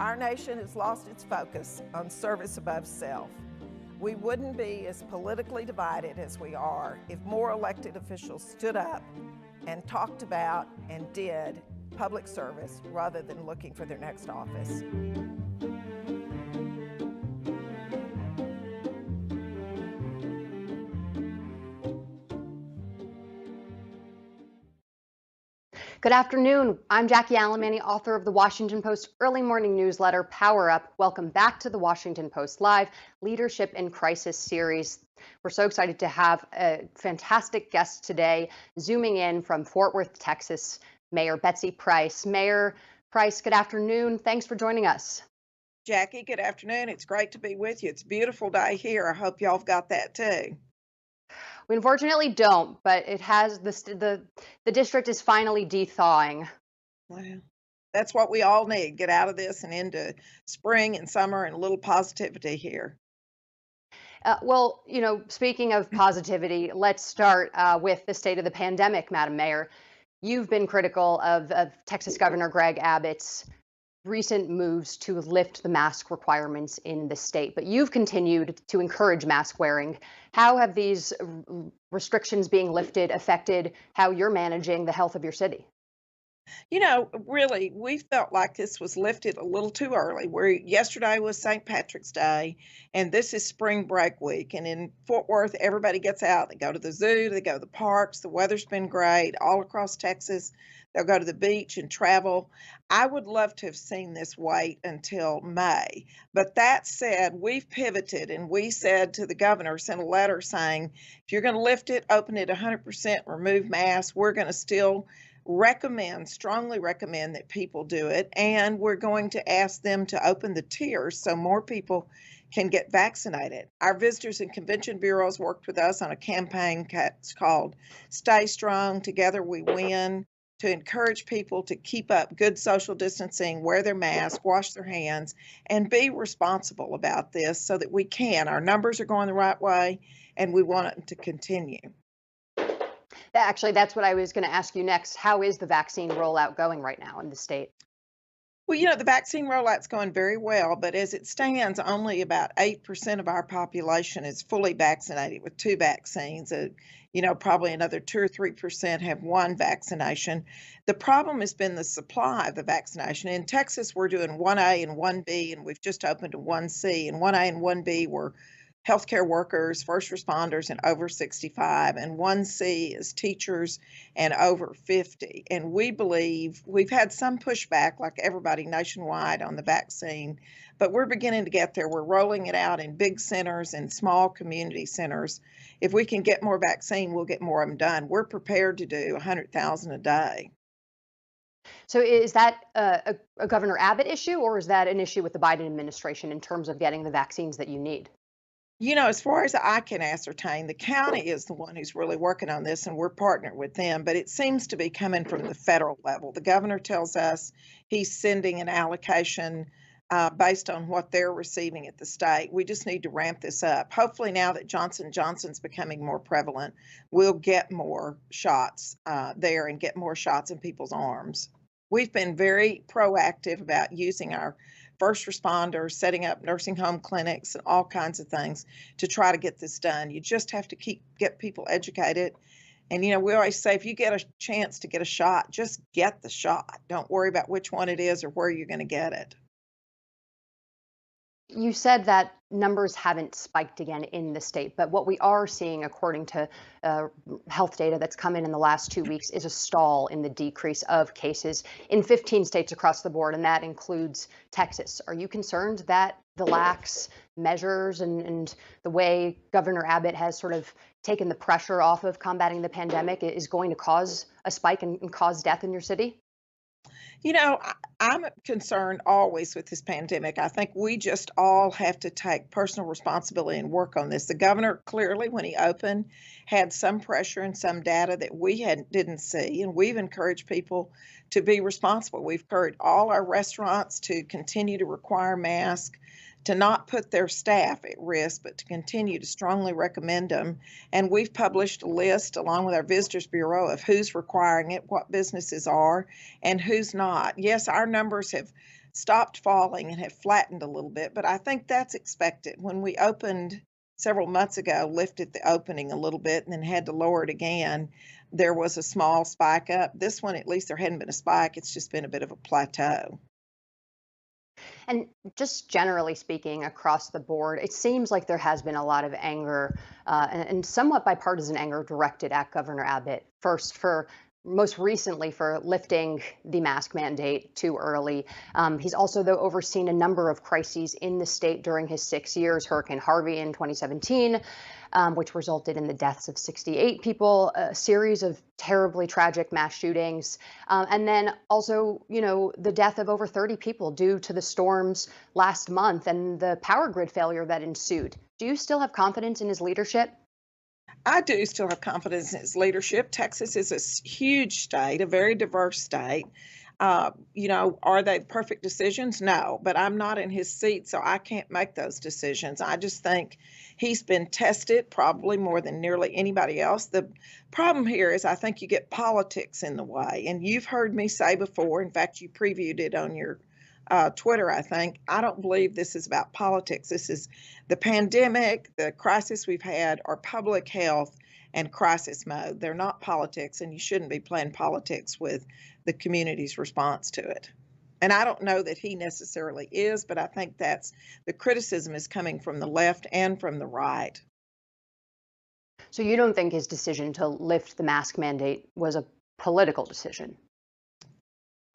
Our nation has lost its focus on service above self. We wouldn't be as politically divided as we are if more elected officials stood up and talked about and did public service rather than looking for their next office. Good afternoon. I'm Jackie Alamany, author of the Washington Post early morning newsletter, Power Up. Welcome back to the Washington Post Live Leadership in Crisis series. We're so excited to have a fantastic guest today, zooming in from Fort Worth, Texas, Mayor Betsy Price. Mayor Price, good afternoon. Thanks for joining us. Jackie, good afternoon. It's great to be with you. It's a beautiful day here. I hope y'all have got that too. We unfortunately don't, but it has the district is finally de-thawing. Well, that's what we all need. Get out of this and into spring and summer and a little positivity here. Well, speaking of positivity, let's start with the state of the pandemic, Madam Mayor. You've been critical of Texas Governor Greg Abbott's recent moves to lift the mask requirements in the state, but you've continued to encourage mask wearing. How have these restrictions being lifted affected how you're managing the health of your city? Really, we felt like this was lifted a little too early. Yesterday was St. Patrick's Day, and this is spring break week. And in Fort Worth, everybody gets out. They go to the zoo, they go to the parks. The weather's been great all across Texas. They'll go to the beach and travel. I would love to have seen this wait until May. But that said, we've pivoted, and we said to the governor, sent a letter saying, if you're going to lift it, open it 100%, remove masks, we're going to still strongly recommend that people do it. And we're going to ask them to open the tiers so more people can get vaccinated. Our Visitors and Convention Bureaus worked with us on a campaign called Stay Strong, Together We Win, to encourage people to keep up good social distancing, wear their mask, wash their hands, and be responsible about this so that we can. Our numbers are going the right way, and we want it to continue. Actually, that's what I was going to ask you next. How is the vaccine rollout going right now in the state? Well, the vaccine rollout's going very well, but as it stands, only about 8% of our population is fully vaccinated with 2 vaccines. Probably another 2 or 3% have 1 vaccination. The problem has been the supply of the vaccination. In Texas, we're doing 1A and 1B, and we've just opened a 1C. And 1A and 1B were healthcare workers, first responders, and over 65, and 1C is teachers and over 50. And we believe we've had some pushback, like everybody nationwide, on the vaccine, but we're beginning to get there. We're rolling it out in big centers and small community centers. If we can get more vaccine, we'll get more of them done. We're prepared to do 100,000 a day. So is that a Governor Abbott issue, or is that an issue with the Biden administration in terms of getting the vaccines that you need? As far as I can ascertain, the county is the one who's really working on this, and we're partnered with them, but it seems to be coming from the federal level. The governor tells us he's sending an allocation based on what they're receiving at the state. We just need to ramp this up. Hopefully now that Johnson & Johnson's becoming more prevalent, we'll get more shots there and get more shots in people's arms. We've been very proactive about using our first responders, setting up nursing home clinics and all kinds of things to try to get this done. You just have to get people educated. And, we always say, if you get a chance to get a shot, just get the shot. Don't worry about which one it is or where you're going to get it. You said that numbers haven't spiked again in the state, but what we are seeing, according to health data that's come in the last 2 weeks, is a stall in the decrease of cases in 15 states across the board, and that includes Texas. Are you concerned that the lax measures and the way Governor Abbott has sort of taken the pressure off of combating the pandemic is going to cause a spike and cause death in your city? I'm concerned always with this pandemic. I think we just all have to take personal responsibility and work on this. The governor clearly, when he opened, had some pressure and some data that we didn't see, and we've encouraged people to be responsible. We've encouraged all our restaurants to continue to require masks, to not put their staff at risk, but to continue to strongly recommend them. And we've published a list along with our Visitors Bureau of who's requiring it, what businesses are, and who's not. Yes, our numbers have stopped falling and have flattened a little bit, but I think that's expected. When we opened several months ago, lifted the opening a little bit and then had to lower it again, there was a small spike up. This one, at least there hadn't been a spike, it's just been a bit of a plateau. And just generally speaking, across the board, it seems like there has been a lot of anger and somewhat bipartisan anger directed at Governor Abbott. First, for most recently, for lifting the mask mandate too early. He's also, though, overseen a number of crises in the state during his 6 years. Hurricane Harvey in 2017, which resulted in the deaths of 68 people, a series of terribly tragic mass shootings, and then also, the death of over 30 people due to the storms last month and the power grid failure that ensued. Do you still have confidence in his leadership? I do still have confidence in his leadership. Texas is a huge state, a very diverse state. Are they perfect decisions? No, but I'm not in his seat, so I can't make those decisions. I just think he's been tested probably more than nearly anybody else. The problem here is I think you get politics in the way, and you've heard me say before, in fact, you previewed it on your Twitter, I think. I don't believe this is about politics. This is the pandemic, the crisis we've had are public health and crisis mode. They're not politics, and you shouldn't be playing politics with the community's response to it. And I don't know that he necessarily is, but I think that's the criticism is coming from the left and from the right. So you don't think his decision to lift the mask mandate was a political decision?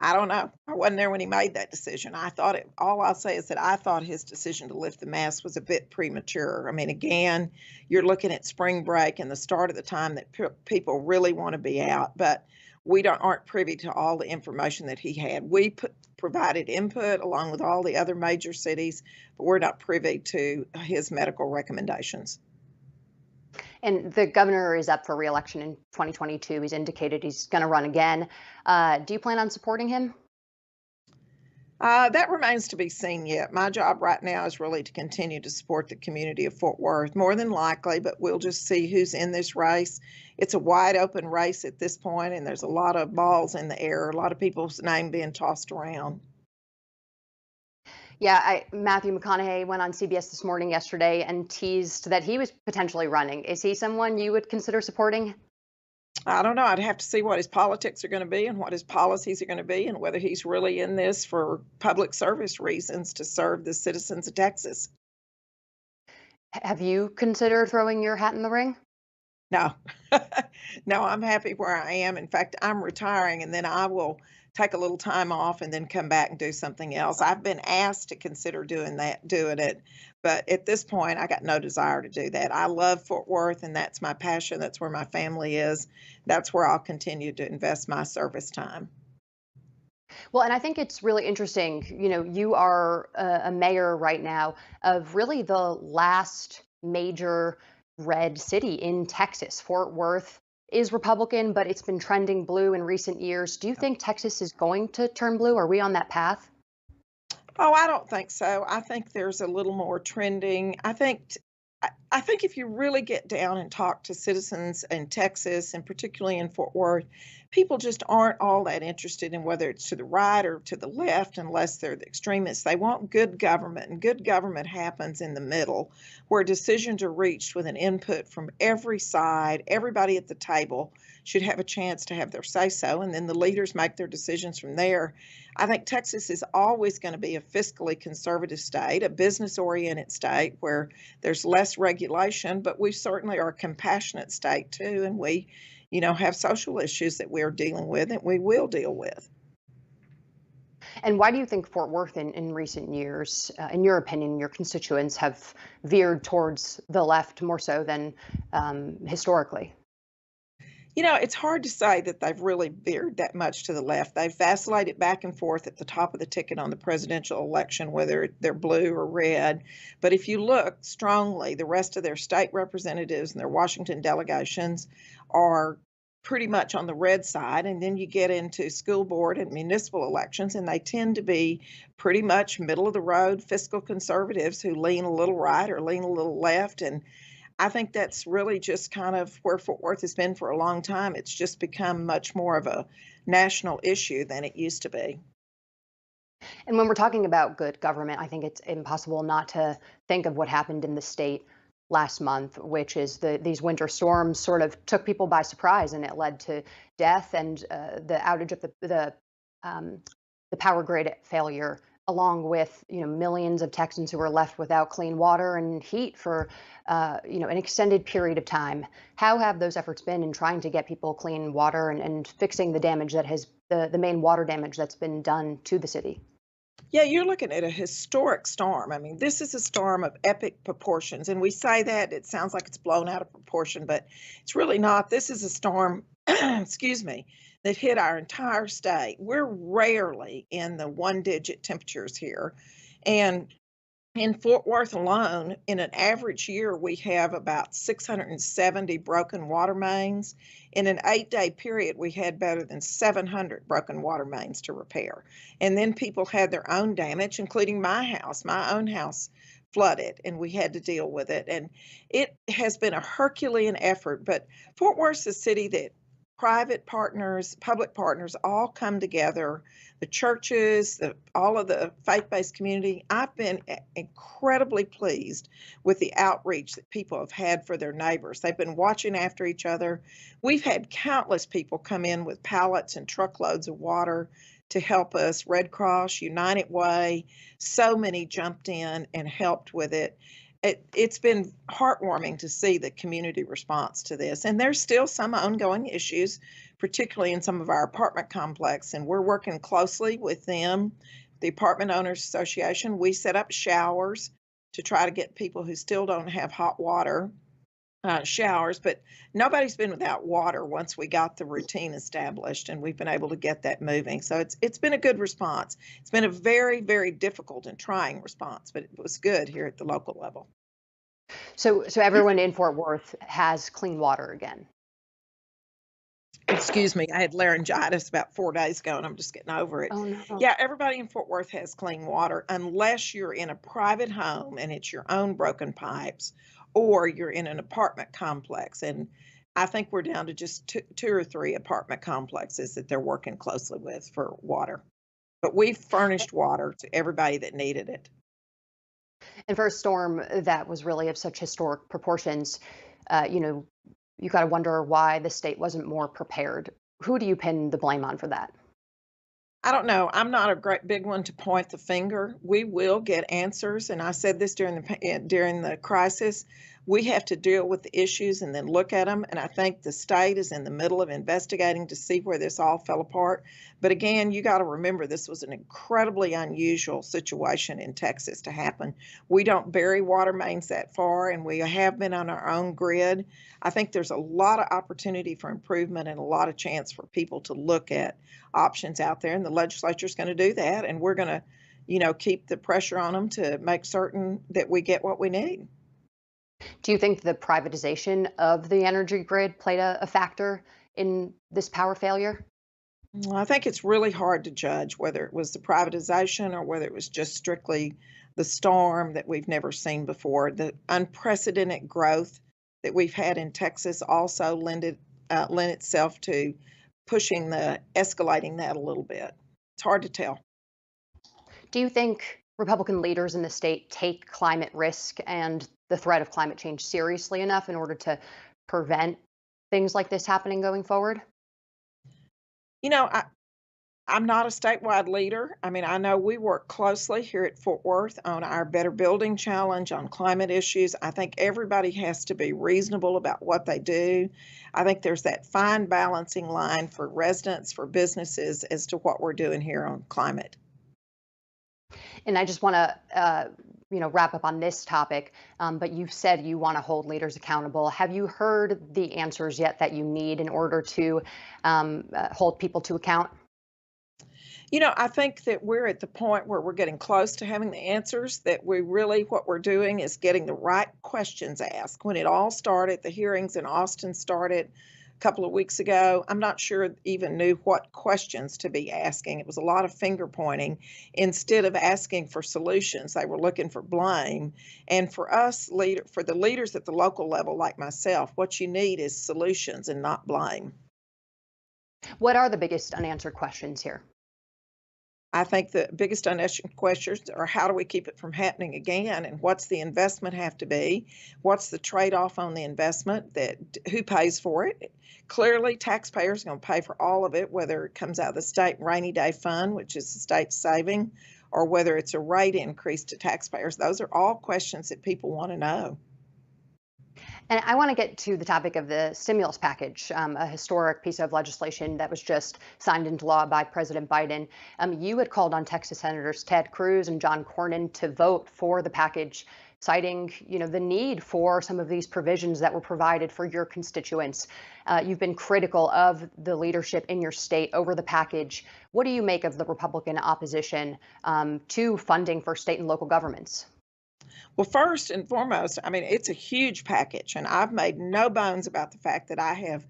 I don't know. I wasn't there when he made that decision. I thought it, all I'll say is that I thought his decision to lift the mask was a bit premature. I mean, again, you're looking at spring break and the start of the time that people really want to be out, but aren't privy to all the information that he had. Provided input along with all the other major cities, but we're not privy to his medical recommendations. And the governor is up for re-election in 2022. He's indicated he's going to run again. Do you plan on supporting him? That remains to be seen yet. My job right now is really to continue to support the community of Fort Worth, more than likely, but we'll just see who's in this race. It's a wide open race at this point, and there's a lot of balls in the air, a lot of people's name being tossed around. Yeah, Matthew McConaughey went on CBS This Morning yesterday and teased that he was potentially running. Is he someone you would consider supporting? I don't know. I'd have to see what his politics are going to be and what his policies are going to be and whether he's really in this for public service reasons to serve the citizens of Texas. Have you considered throwing your hat in the ring? No, no, I'm happy where I am. In fact, I'm retiring and then I will take a little time off and then come back and do something else. I've been asked to consider doing it, but at this point, I got no desire to do that. I love Fort Worth and that's my passion. That's where my family is. That's where I'll continue to invest my service time. Well, and I think it's really interesting. You are a mayor right now of really the last major red city in Texas. Fort Worth is Republican, but it's been trending blue in recent years. Do you think Texas is going to turn blue? Are we on that path? Oh, I don't think so. I think there's a little more trending. I think if you really get down and talk to citizens in Texas and particularly in Fort Worth, people just aren't all that interested in whether it's to the right or to the left unless they're the extremists. They want good government, and good government happens in the middle where decisions are reached with an input from every side. Everybody at the table should have a chance to have their say so, and then the leaders make their decisions from there. I think Texas is always going to be a fiscally conservative state, a business oriented state where there's less regulation, but we certainly are a compassionate state too. And we, have social issues that we're dealing with and we will deal with. And why do you think Fort Worth in recent years, in your opinion, your constituents have veered towards the left more so than historically? It's hard to say that they've really veered that much to the left. They've vacillated back and forth at the top of the ticket on the presidential election, whether they're blue or red. But if you look strongly, the rest of their state representatives and their Washington delegations are pretty much on the red side. And then you get into school board and municipal elections, and they tend to be pretty much middle of the road fiscal conservatives who lean a little right or lean a little left. And I think that's really just kind of where Fort Worth has been for a long time. It's just become much more of a national issue than it used to be. And when we're talking about good government, I think it's impossible not to think of what happened in the state last month, which is these winter storms sort of took people by surprise, and it led to death and the outage of um, the power grid failure, along with millions of Texans who were left without clean water and heat for an extended period of time. How have those efforts been in trying to get people clean water and fixing the damage that has the main water damage that's been done to the city? Yeah, you're looking at a historic storm. I mean, this is a storm of epic proportions. And we say that it sounds like it's blown out of proportion, but it's really not. This is a storm, excuse me, that hit our entire state. We're rarely in the one digit temperatures here. And in Fort Worth alone, in an average year, we have about 670 broken water mains. In an 8-day period, we had better than 700 broken water mains to repair. And then people had their own damage, including my own house flooded, and we had to deal with it. And it has been a Herculean effort, but Fort Worth's a city that private partners, public partners all come together, the churches, all of the faith-based community. I've been incredibly pleased with the outreach that people have had for their neighbors. They've been watching after each other. We've had countless people come in with pallets and truckloads of water to help us. Red Cross, United Way, so many jumped in and helped with it. It's been heartwarming to see the community response to this. And there's still some ongoing issues, particularly in some of our apartment complex. And we're working closely with them, the Apartment Owners Association. We set up showers to try to get people who still don't have hot water showers, but nobody's been without water once we got the routine established, and we've been able to get that moving. So it's been a good response. It's been a very, very difficult and trying response, but it was good here at the local level. So everyone in Fort Worth has clean water again. Excuse me, I had laryngitis about 4 days ago, and I'm just getting over it. Oh no. Yeah, everybody in Fort Worth has clean water unless you're in a private home and it's your own broken pipes, or you're in an apartment complex. And I think we're down to just two or three apartment complexes that they're working closely with for water. But we've furnished water to everybody that needed it. And for a storm that was really of such historic proportions, uh, you know, you got to wonder why the state wasn't more prepared. Who do you pin the blame on for that? I don't know. I'm not a great big one to point the finger. We will get answers, and I said this during the crisis. We have to deal with the issues and then look at them. And I think the state is in the middle of investigating to see where this all fell apart. But again, you got to remember this was an incredibly unusual situation in Texas to happen. We don't bury water mains that far, and we have been on our own grid. I think there's a lot of opportunity for improvement and a lot of chance for people to look at options out there, and the legislature is going to do that, and we're going to keep the pressure on them to make certain that we get what we need. Do you think the privatization of the energy grid played a factor in this power failure? Well, I think it's really hard to judge whether it was the privatization or whether it was just strictly the storm that we've never seen before. The unprecedented growth that we've had in Texas also lent itself to escalating that a little bit. It's hard to tell. Do you think Republican leaders in the state take climate risk and the threat of climate change seriously enough in order to prevent things like this happening going forward? You know, I'm not a statewide leader. I mean, I know we work closely here at Fort Worth on our Better Building Challenge on climate issues. I think everybody has to be reasonable about what they do. I think there's that fine balancing line for residents, for businesses, as to what we're doing here on climate. And I just want to, wrap up on this topic. But you've said you want to hold leaders accountable. Have you heard the answers yet that you need in order to hold people to account? I think that we're at the point where we're getting close to having the answers, that what we're doing is getting the right questions asked. When it all started, the hearings in Austin started a couple of weeks ago. I'm not sure even knew what questions to be asking. It was a lot of finger pointing. Instead of asking for solutions, they were looking for blame. And for for the leaders at the local level like myself, what you need is solutions and not blame. What are the biggest unanswered questions here? I think the biggest unanswered questions are how do we keep it from happening again, and what's the investment have to be? What's the trade-off on the investment? That who pays for it? Clearly, taxpayers are going to pay for all of it, whether it comes out of the state rainy day fund, which is the state saving, or whether it's a rate increase to taxpayers. Those are all questions that people want to know. And I want to get to the topic of the stimulus package, a historic piece of legislation that was just signed into law by President Biden. You had called on Texas Senators Ted Cruz and John Cornyn to vote for the package, citing, the need for some of these provisions that were provided for your constituents. You've been critical of the leadership in your state over the package. What do you make of the Republican opposition to funding for state and local governments? Well, first and foremost, I mean, it's a huge package, and I've made no bones about the fact that I have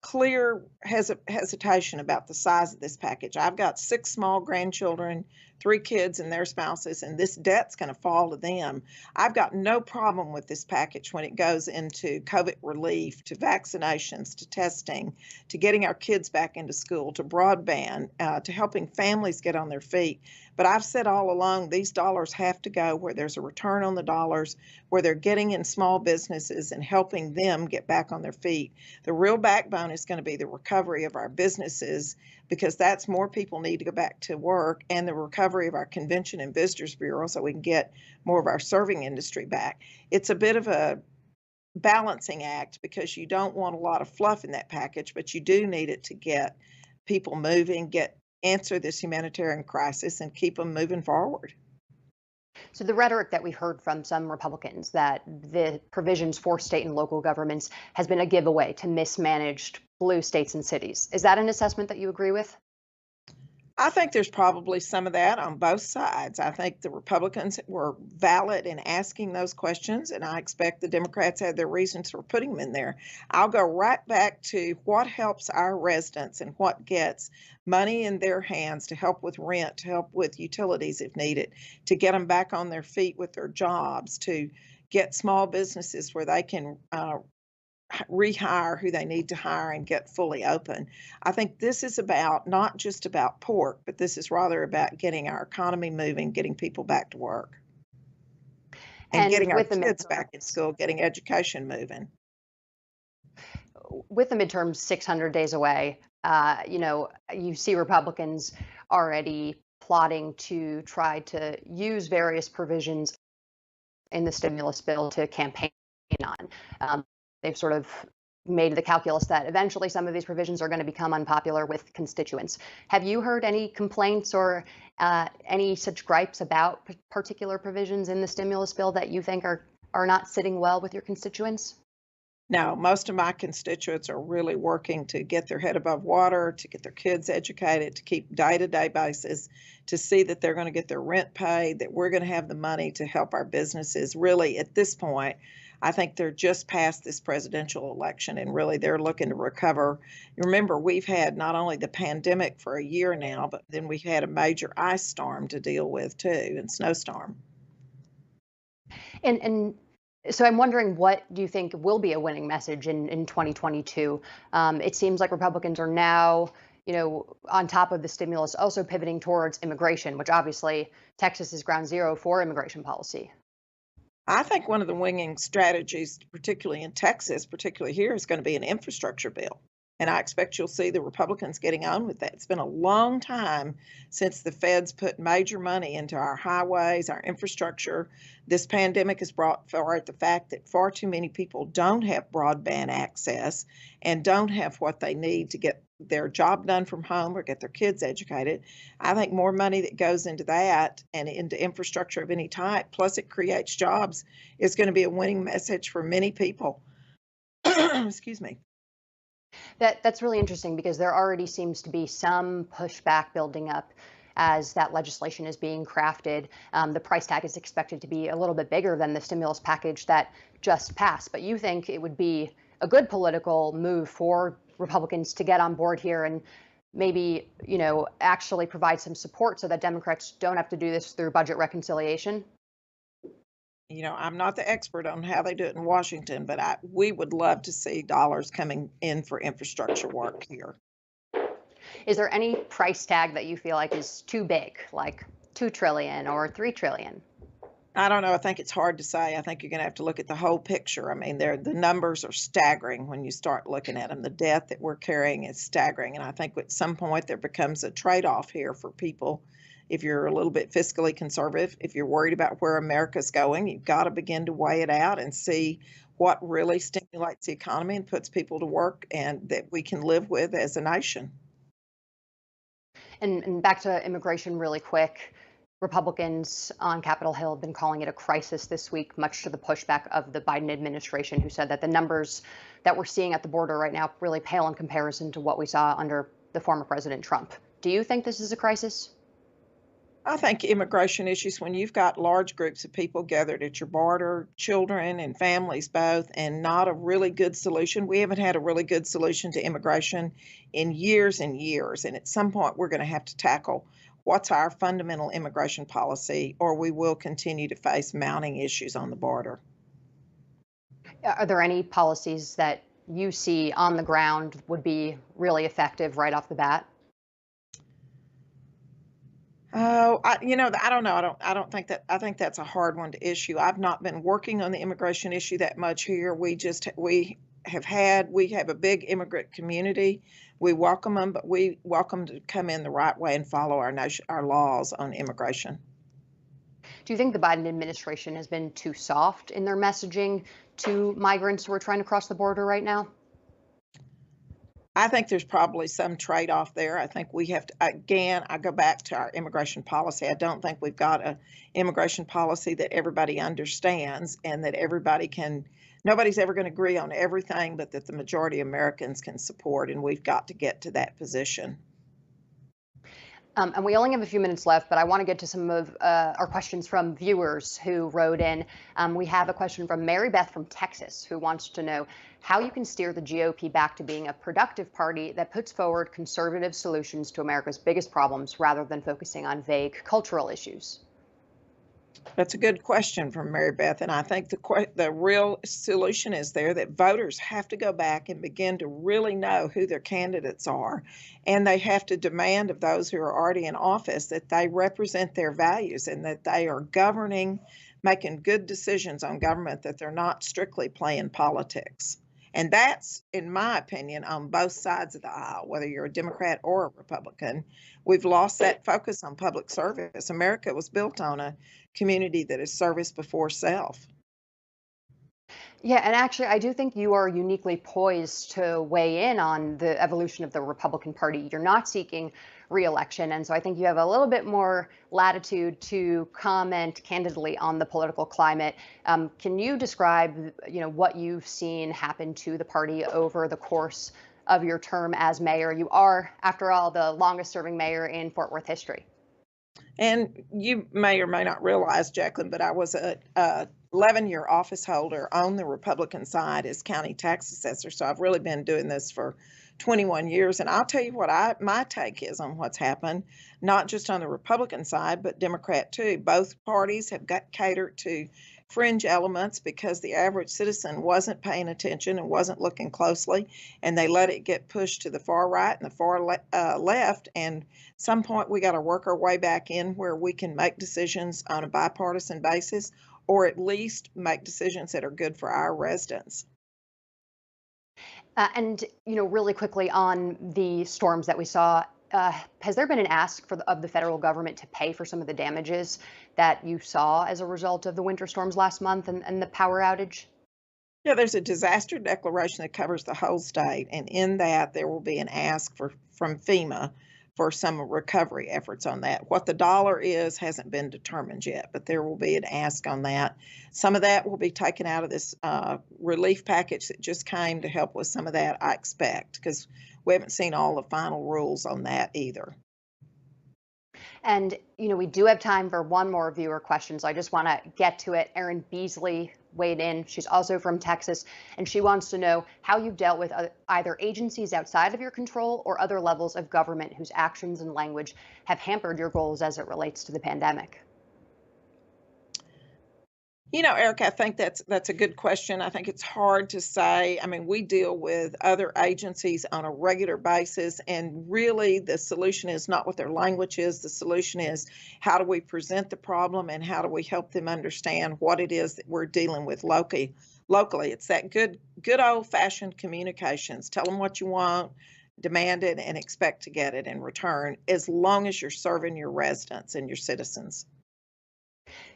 clear hesitation about the size of this package. I've got 6 small grandchildren, 3 kids and their spouses, and this debt's going to fall to them. I've got no problem with this package when it goes into COVID relief, to vaccinations, to testing, to getting our kids back into school, to broadband, to helping families get on their feet. But I've said all along, these dollars have to go where there's a return on the dollars, where they're getting in small businesses and helping them get back on their feet. The real backbone is going to be the recovery of our businesses, because that's more people need to go back to work, and the recovery of our Convention and Visitors Bureau so we can get more of our serving industry back. It's a bit of a balancing act because you don't want a lot of fluff in that package, but you do need it to get people moving, answer this humanitarian crisis, and keep them moving forward. So the rhetoric that we heard from some Republicans that the provisions for state and local governments has been a giveaway to mismanaged blue states and cities. Is that an assessment that you agree with? I think there's probably some of that on both sides. I think the Republicans were valid in asking those questions, and I expect the Democrats had their reasons for putting them in there. I'll go right back to what helps our residents and what gets money in their hands to help with rent, to help with utilities if needed, to get them back on their feet with their jobs, to get small businesses where they can rehire who they need to hire and get fully open. I think this is about not just about pork, but this is rather about getting our economy moving, getting people back to work, and And getting our with the kids back in midterms, school, getting education moving. with the midterms 600 days away, you see Republicans already plotting to try to use various provisions in the stimulus bill to campaign on. They've sort of made the calculus that eventually some of these provisions are going to become unpopular with constituents. Have you heard any complaints or any such gripes about particular provisions in the stimulus bill that you think are not sitting well with your constituents? Now, most of my constituents are really working to get their head above water, to get their kids educated, to keep day-to-day basis, to see that they're going to get their rent paid, that we're going to have the money to help our businesses. Really, at this point, I think they're just past this presidential election, and really they're looking to recover. Remember, we've had not only the pandemic for a year now, but then we had a major ice storm to deal with too, and snowstorm. And so I'm wondering, what do you think will be a winning message in 2022? It seems like Republicans are now, on top of the stimulus, also pivoting towards immigration, which obviously Texas is ground zero for immigration policy. I think one of the winning strategies, particularly in Texas, particularly here, is going to be an infrastructure bill. And I expect you'll see the Republicans getting on with that. It's been a long time since the feds put major money into our highways, our infrastructure. This pandemic has brought forward the fact that far too many people don't have broadband access and don't have what they need to get their job done from home or get their kids educated. I think more money that goes into that and into infrastructure of any type, plus it creates jobs, is going to be a winning message for many people. Excuse me. That's really interesting because there already seems to be some pushback building up as that legislation is being crafted. The price tag is expected to be a little bit bigger than the stimulus package that just passed. But you think it would be a good political move for Republicans to get on board here and maybe, actually provide some support so that Democrats don't have to do this through budget reconciliation? I'm not the expert on how they do it in Washington, but we would love to see dollars coming in for infrastructure work here. Is there any price tag that you feel like is too big, like 2 trillion or 3 trillion? I don't know. I think it's hard to say. I think you're going to have to look at the whole picture. I mean, the numbers are staggering when you start looking at them. The debt that we're carrying is staggering, and I think at some point there becomes a trade-off here for people. If you're a little bit fiscally conservative, if you're worried about where America's going, you've got to begin to weigh it out and see what really stimulates the economy and puts people to work and that we can live with as a nation. And back to immigration really quick. Republicans on Capitol Hill have been calling it a crisis this week, much to the pushback of the Biden administration, who said that the numbers that we're seeing at the border right now really pale in comparison to what we saw under the former President Trump. Do you think this is a crisis? I think immigration issues, when you've got large groups of people gathered at your border, children and families both, and not a really good solution. We haven't had a really good solution to immigration in years and years. And at some point, we're going to have to tackle what's our fundamental immigration policy, or we will continue to face mounting issues on the border. Are there any policies that you see on the ground would be really effective right off the bat? Oh, I don't know. I don't think that. I think that's a hard one to issue. I've not been working on the immigration issue that much here. We have a big immigrant community. We welcome them, but we welcome to come in the right way and follow our laws on immigration. Do you think the Biden administration has been too soft in their messaging to migrants who are trying to cross the border right now? I think there's probably some trade-off there. I think we have to, again, I go back to our immigration policy. I don't think we've got an immigration policy that everybody understands and that nobody's ever going to agree on everything, but that the majority of Americans can support, and we've got to get to that position. And we only have a few minutes left, but I want to get to some of our questions from viewers who wrote in. We have a question from Mary Beth from Texas, who wants to know how you can steer the GOP back to being a productive party that puts forward conservative solutions to America's biggest problems rather than focusing on vague cultural issues. That's a good question from Mary Beth, and I think the real solution is there that voters have to go back and begin to really know who their candidates are, and they have to demand of those who are already in office that they represent their values and that they are governing, making good decisions on government, that they're not strictly playing politics. And that's, in my opinion, on both sides of the aisle, whether you're a Democrat or a Republican. We've lost that focus on public service. America was built on a community that is service before self. Yeah, and actually, I do think you are uniquely poised to weigh in on the evolution of the Republican Party. You're not seeking re-election, and so I think you have a little bit more latitude to comment candidly on the political climate. Can you describe, what you've seen happen to the party over the course of your term as mayor? You are, after all, the longest-serving mayor in Fort Worth history. And you may or may not realize, Jacqueline, but I was a 11-year office holder on the Republican side as county tax assessor. So I've really been doing this for 21 years. And I'll tell you what my take is on what's happened, not just on the Republican side, but Democrat too. Both parties have got catered to fringe elements because the average citizen wasn't paying attention and wasn't looking closely, and they let it get pushed to the far right and the far left. And some point we got to work our way back in where we can make decisions on a bipartisan basis, or at least make decisions that are good for our residents. And really quickly on the storms that we saw, has there been an ask of the federal government to pay for some of the damages that you saw as a result of the winter storms last month and the power outage? Yeah, there's a disaster declaration that covers the whole state, and in that there will be an ask from FEMA for some recovery efforts on that. What the dollar is hasn't been determined yet, but there will be an ask on that. Some of that will be taken out of this relief package that just came to help with some of that, I expect, because we haven't seen all the final rules on that either. And, we do have time for one more viewer question, so I just want to get to it. Erin Beasley weighed in. She's also from Texas, and she wants to know how you've dealt with either agencies outside of your control or other levels of government whose actions and language have hampered your goals as it relates to the pandemic. Eric, I think that's a good question. I think it's hard to say. I mean, we deal with other agencies on a regular basis, and really the solution is not what their language is. The solution is how do we present the problem and how do we help them understand what it is that we're dealing with locally. Locally, it's that good old-fashioned communications. Tell them what you want, demand it, and expect to get it in return, as long as you're serving your residents and your citizens.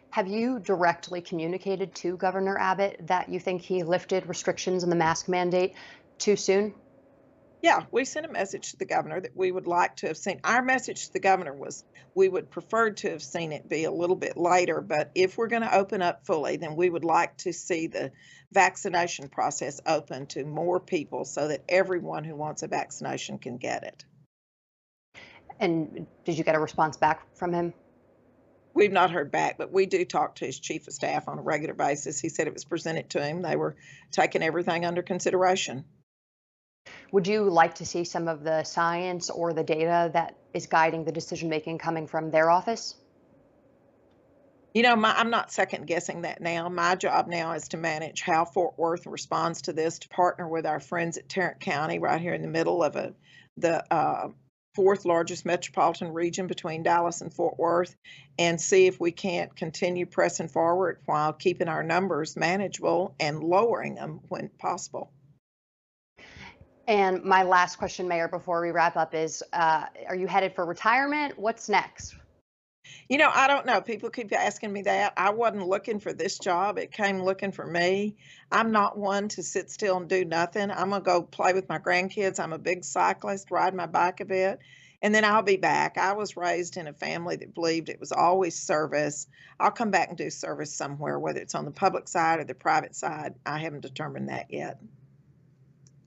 Have you directly communicated to Governor Abbott that you think he lifted restrictions and the mask mandate too soon? Yeah, we sent a message to the governor that we would like to have seen. Our message to the governor was we would prefer to have seen it be a little bit later, but if we're going to open up fully, then we would like to see the vaccination process open to more people so that everyone who wants a vaccination can get it. And did you get a response back from him? We've not heard back, but we do talk to his chief of staff on a regular basis. He said it was presented to him. They were taking everything under consideration. Would you like to see some of the science or the data that is guiding the decision making coming from their office? I'm not second guessing that now. My job now is to manage how Fort Worth responds to this, to partner with our friends at Tarrant County, right here in the middle of the fourth largest metropolitan region between Dallas and Fort Worth, and see if we can't continue pressing forward while keeping our numbers manageable and lowering them when possible. And my last question, Mayor, before we wrap up is, are you headed for retirement? What's next? I don't know. People keep asking me that. I wasn't looking for this job. It came looking for me. I'm not one to sit still and do nothing. I'm going to go play with my grandkids. I'm a big cyclist, ride my bike a bit, and then I'll be back. I was raised in a family that believed it was always service. I'll come back and do service somewhere, whether it's on the public side or the private side. I haven't determined that yet.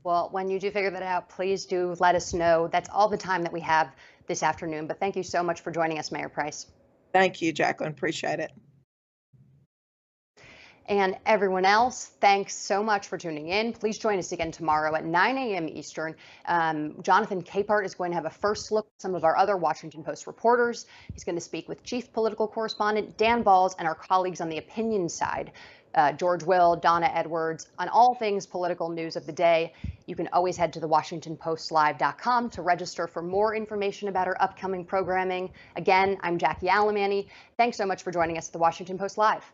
Well, when you do figure that out, please do let us know. That's all the time that we have this afternoon. But thank you so much for joining us, Mayor Price. Thank you, Jacqueline. Appreciate it. And everyone else, thanks so much for tuning in. Please join us again tomorrow at 9 a.m. Eastern. Jonathan Capehart is going to have a first look at some of our other Washington Post reporters. He's going to speak with Chief Political Correspondent Dan Balls and our colleagues on the opinion side, George Will, Donna Edwards, on all things political news of the day. You can always head to the WashingtonPostLive.com to register for more information about our upcoming programming. Again, I'm Jackie Alamany. Thanks so much for joining us at the Washington Post Live.